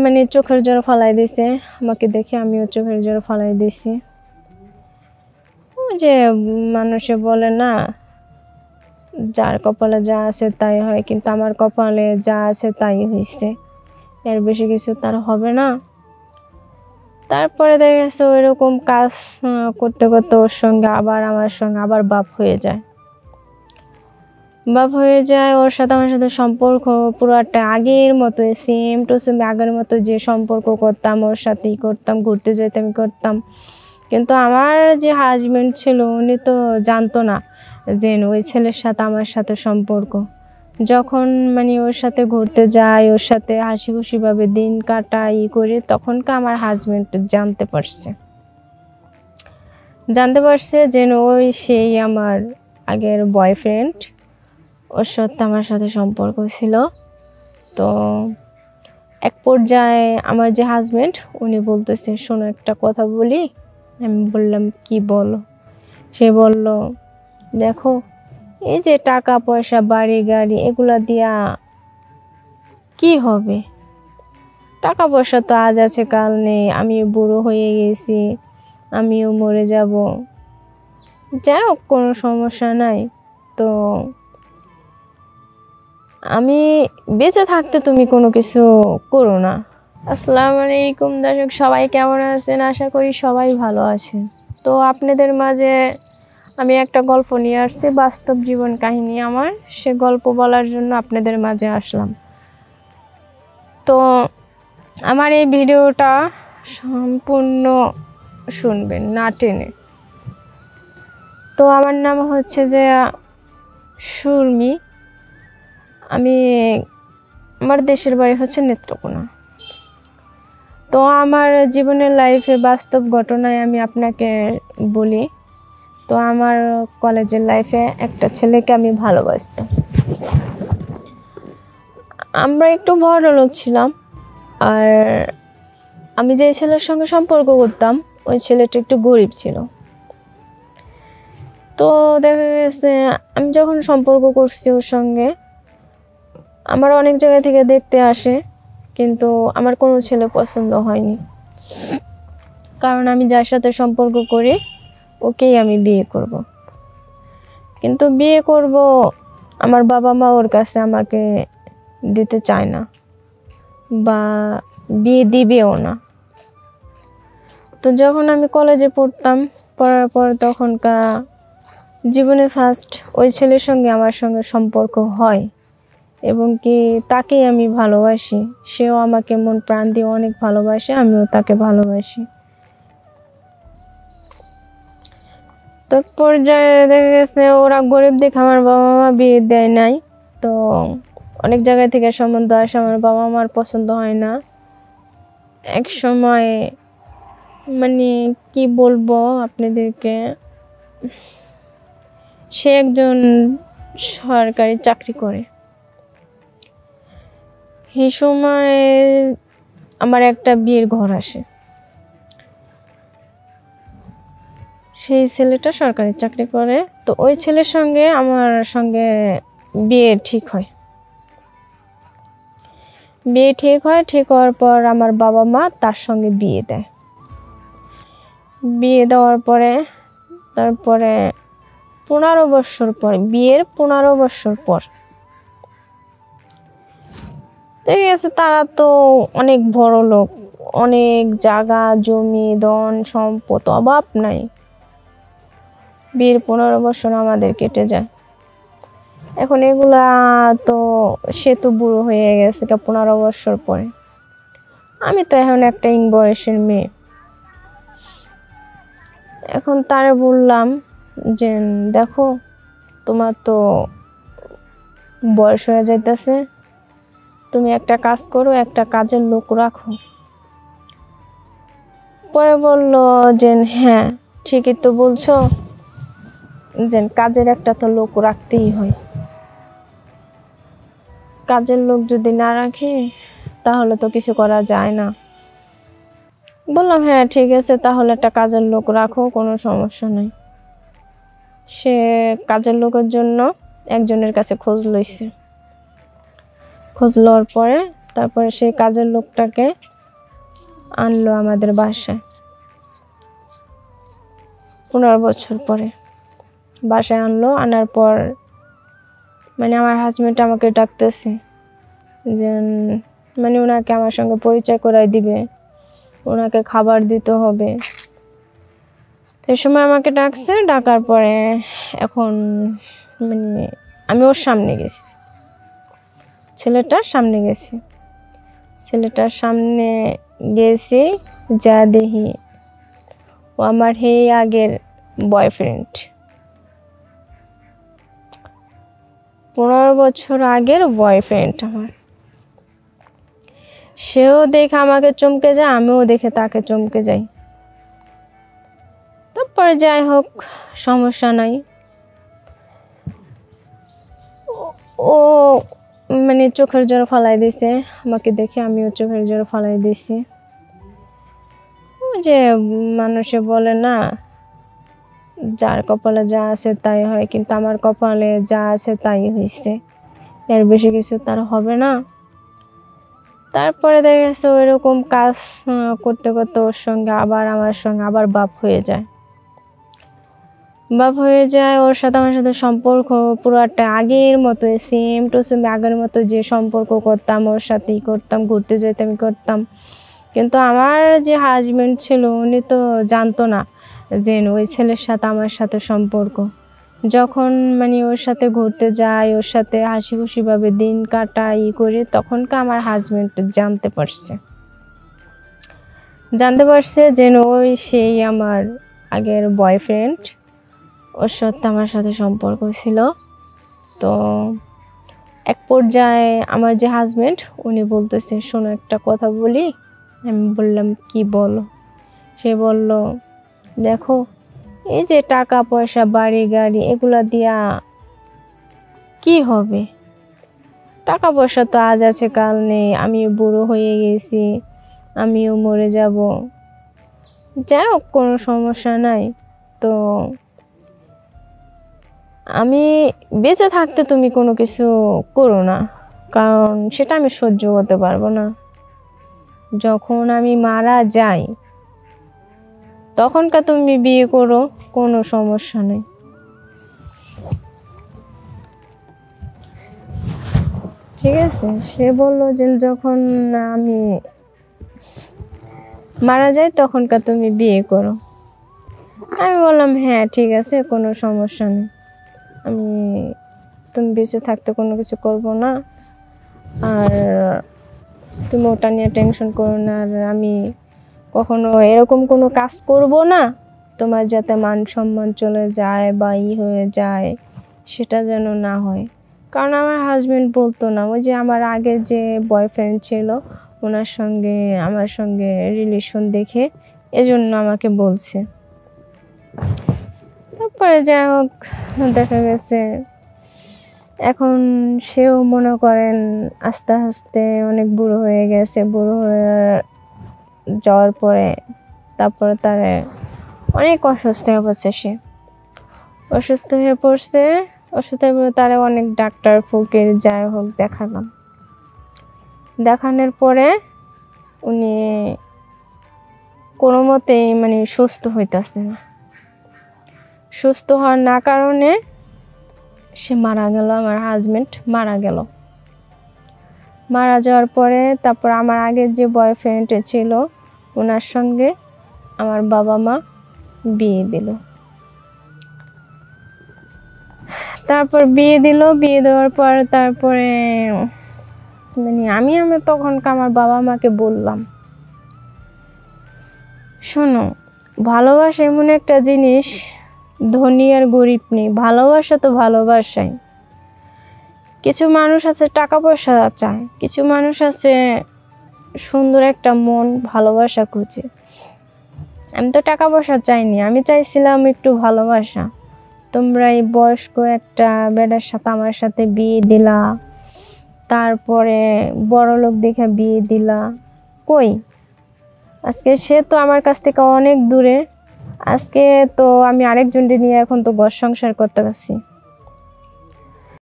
মানে চোখের জল ফালাই দিছে আমাকে দেখে, আমিও চোখের জল ফালাই দিছি। যে মানুষে বলে না, যার কপালে যা আছে তাই হয়, কিন্তু আমার কপালে যা আছে তাই হয়েছে, এর বেশি কিছু তার হবে না। তারপরে দেখা গেছে ওইরকম কাজ করতে করতে ওর সঙ্গে আবার আমার সঙ্গে আবার বাপ হয়ে যায়। ওর সাথে আমার সাথে সম্পর্ক পুরোটা আগের মতো, সেম টু সেম আগের মতো যে সম্পর্ক করতাম ওর সাথেই করতাম, ঘুরতে যেতাম করতাম। কিন্তু আমার যে হাজবেন্ড ছিল উনি তো জানতো না যে ওই ছেলের সাথে আমার সাথে সম্পর্ক। যখন মানে ওর সাথে ঘুরতে যাই, ওর সাথে হাসি খুশিভাবে দিন কাটাই করি, তখনকার আমার হাজবেন্ড জানতে পারছে যে ওই সেই আমার আগের বয়ফ্রেন্ড, ওর সাথে আমার সাথে সম্পর্ক ছিল। তো এক পর্যায়ে আমার যে হাজবেন্ড উনি বলতেছে, শোনো একটা কথা বলি। আমি বললাম, কি বলো? সে বলল, দেখো এই যে টাকা পয়সা বাড়ি গাড়ি এগুলা দিয়া কি হবে? টাকা পয়সা তো আজ আছে কাল নেই, আমি বুড়ো হয়ে গেছি, আমিও মরে যাব, যাই হোক কোনো সমস্যা নাই, তো আমি বেঁচে থাকতে তুমি কোনো কিছু করো না। আসসালামু আলাইকুম দর্শক, সবাই কেমন আছেন? আশা করি সবাই ভালো আছেন। তো আপনাদের মাঝে আমি একটা গল্প নিয়ে আসছি, বাস্তব জীবন কাহিনী আমার, সে গল্প বলার জন্য আপনাদের মাঝে আসলাম। তো আমার এই ভিডিওটা সম্পূর্ণ শুনবেন, না টেনে। তো আমার নাম হচ্ছে যে সুরমি, আমার দেশের বাড়ি হচ্ছে নেত্রকোনা। তো আমার জীবনের লাইফে বাস্তব ঘটনায় আমি আপনাকে বলি। তো আমার কলেজের লাইফে একটা ছেলেকে আমি ভালোবাসতাম। আমরা একটু বড় লোক ছিলাম, আর আমি যে ছেলের সঙ্গে সম্পর্ক করতাম ওই ছেলেটা একটু গরিব ছিল। তো দেখা গেছে আমি যখন সম্পর্ক করছি ওর সঙ্গে, আমার অনেক জায়গা থেকে দেখতে আসে, কিন্তু আমার কোনো ছেলে পছন্দ হয়নি। কারণ আমি যার সাথে সম্পর্ক করি ওকেই আমি বিয়ে করব। কিন্তু বিয়ে করব, আমার বাবা মা ওর কাছে আমাকে দিতে চায় না, বা বিয়ে দিবেও না। তো যখন আমি কলেজে পড়ার পর তখনকার জীবনে ফার্স্ট ওই ছেলের সঙ্গে আমার সঙ্গে সম্পর্ক হয়, এবং কি তাকেই আমি ভালোবাসি। সেও আমাকে মন প্রাণ দিয়ে অনেক ভালোবাসে, আমিও তাকে ভালোবাসি। তো পর্যায়ে দেখা গেছে ওরা গরিব দেখে আমার বাবা মা বিয়ে দেয় নাই। তো অনেক জায়গা থেকে সম্বন্ধ আসে, আমার বাবা মার পছন্দ হয় না। এক সময় মানে কি বলবো আপনাদেরকে, সে একজন সরকারি চাকরি করে। এই সময় আমার একটা বিয়ের ঘর আসে, সেই ছেলেটা সরকারি চাকরি করে। তো ওই ছেলের সঙ্গে আমার সঙ্গে বিয়ে ঠিক হয়। ঠিক হওয়ার পর আমার বাবা মা তার সঙ্গে বিয়ে দেয়। বিয়ে দেওয়ার পরে তারপরে 15 বছর পর, বিয়ের 15 বছর পর ঠিক আছে, তারা তো অনেক বড় লোক, অনেক জায়গা জমি ধন সম্পদ অভাব নাই। বিয়ের 15 বছর আমাদের কেটে যায়। এখন এগুলা তো সে তো বুড়ো হয়ে গেছে 15 বছর পরে, আমি তো এখন একটা ইং বয়সের মেয়ে। এখন তারে বললাম যে দেখো, তোমার তো বয়স হয়ে যাইতেছে, তুমি একটা কাজ করো, একটা কাজের লোক রাখো। পরে বলল যে হ্যাঁ ঠিকই তো বলছো, যে কাজের একটা তো লোক রাখতেই হয়, কাজের লোক যদি না রাখি তাহলে তো কিছু করা যায় না। বললাম হ্যাঁ ঠিক আছে, তাহলে একটা কাজের লোক রাখো, কোনো সমস্যা নেই। সে কাজের লোকের জন্য একজনের কাছে খোঁজ লইছে। খোঁজ লওয়ার পরে তারপরে সেই কাজের লোকটাকে আনলো আমাদের বাসায় 15 বছর পরে। বাসায় আনলো, আনার পর মানে আমার হাজবেন্ড আমাকে ডাকতেছে যে মানে ওনাকে আমার সঙ্গে পরিচয় করাই দিবে, ওনাকে খাবার দিতে হবে। তো এই সময় আমাকে ডাকছে, ডাকার পরে এখন মানে আমি ওর সামনে গেছি, ছেলেটার সামনে গেছি। ছেলেটার সামনে গেছি, যা দেখি ও আমার আগের বয়ফ্রেন্ড, 15 বছর আগের বয়ফ্রেন্ড আমার। সেও দেখে আমাকে চমকে যায়, আমিও দেখে তাকে চমকে যাই। তারপরে যাই হোক, সমস্যা নাই। ও মানে চোখের জোর ফালাই দিছে আমাকে দেখে, আমিও চোখের জোর ফালাই দিছি। যে মানুষে বলে না, যার কপালে যা আছে তাই হয়, কিন্তু আমার কপালে যা আছে তাই হয়েছে, এর বেশি কিছু তার হবে না। তারপরে দেখা গেছে ওইরকম কাজ করতে করতে ওর সঙ্গে আবার আমার সঙ্গে আবার বাপ হয়ে যায়। ওর সাথে আমার সাথে সম্পর্ক পুরোটা আগের মতো, সেম টু সেম আগের মতো যে সম্পর্ক করতাম ওর সাথেই করতাম, ঘুরতে যেতাম করতাম। কিন্তু আমার যে হাজবেন্ড ছিল উনি তো জানতো না যে ওই ছেলের সাথে আমার সাথে সম্পর্ক। যখন মানে ওর সাথে ঘুরতে যাই, ওর সাথে হাসি খুশিভাবে দিন কাটাই করি, তখনকে আমার হাজবেন্ড জানতে পারছে যে ওই সেই আমার আগের বয়ফ্রেন্ড, ওর সাথে আমার সাথে সম্পর্ক ছিল। তো এক পর্যায়ে আমার যে হাজবেন্ড উনি বলতেছে, শোনো একটা কথা বলি। আমি বললাম, কি বলো? সে বলল, দেখো এই যে টাকা পয়সা বাড়ি গাড়ি এগুলা দিয়া কি হবে? টাকা পয়সা তো আজ আছে কাল নেই, আমি বুড়ো হয়ে গেছি, আমিও মরে যাব, যাই হোক কোনো সমস্যা নাই। তো আমি বেঁচে থাকতে তুমি কোনো কিছু করো না, কারণ সেটা আমি সহ্য করতে পারবো না। যখন আমি মারা যাই তখনকার তুমি বিয়ে করো, কোনো সমস্যা নেই। ঠিক আছে? সে বললো যে যখন আমি মারা যাই তখনকার তুমি বিয়ে করো। আমি বললাম, হ্যাঁ ঠিক আছে, কোনো সমস্যা নেই, আমি তুমি বেঁচে থাকতে কোনো কিছু করবো না, আর তুমি ওটা নিয়ে টেনশন করো না, আর আমি কখনো এরকম কোনো কাজ করব না তোমার যাতে মান সম্মান চলে যায় বা হয়ে যায়, সেটা যেন না হয়। কারণ আমার হাজবেন্ড বলতো না, ওই যে আমার আগের যে বয়ফ্রেন্ড ছিল ওনার সঙ্গে আমার সঙ্গে রিলেশন দেখে এজন্য আমাকে বলছে। তারপরে যাই হোক, দেখা গেছে এখন সেও মনে করেন আস্তে আস্তে অনেক বুড়ো হয়ে গেছে। বুড়ো হয়ে যাওয়ার পরে তারপরে তার অনেক অসুস্থ হয়ে পড়ছে। সে অসুস্থ হয়ে পড়ছে, তারা অনেক ডাক্তার ফকির যাই হোক দেখালাম। দেখানোর পরে উনি কোনো মতেই মানে সুস্থ হইতেছে না। সুস্থ হওয়ার না কারণে সে মারা গেল, আমার হাজবেন্ড মারা গেল। মারা যাওয়ার পরে তারপর আমার আগের যে বয়ফ্রেন্ড ছিল ওনার সঙ্গে আমার বাবা মা বিয়ে দিল। তারপর বিয়ে দেওয়ার পর তারপরে মানে আমি তখন আমার বাবা মাকে বললাম, শোনো, ভালোবাসা এমন একটা জিনিস, ধনী আর গরিব নেই, ভালোবাসা তো ভালোবাসাই। কিছু মানুষ আছে টাকা পয়সা চায়, কিছু মানুষ আছে সুন্দর একটা মন, ভালোবাসা খুঁজে। আমি তো টাকা পয়সা চাইনি, আমি চাইছিলাম একটু ভালোবাসা। তোমরা এই বয়স্ক একটা বেটার সাথে আমার সাথে বিয়ে দিলা, তারপরে বড় লোক দেখে বিয়ে দিলা। কই আজকে সে তো আমার কাছ থেকে অনেক দূরে, আজকে তো আমি আরেকজনকে নিয়ে এখন তো ঘর সংসার করতে পারছি।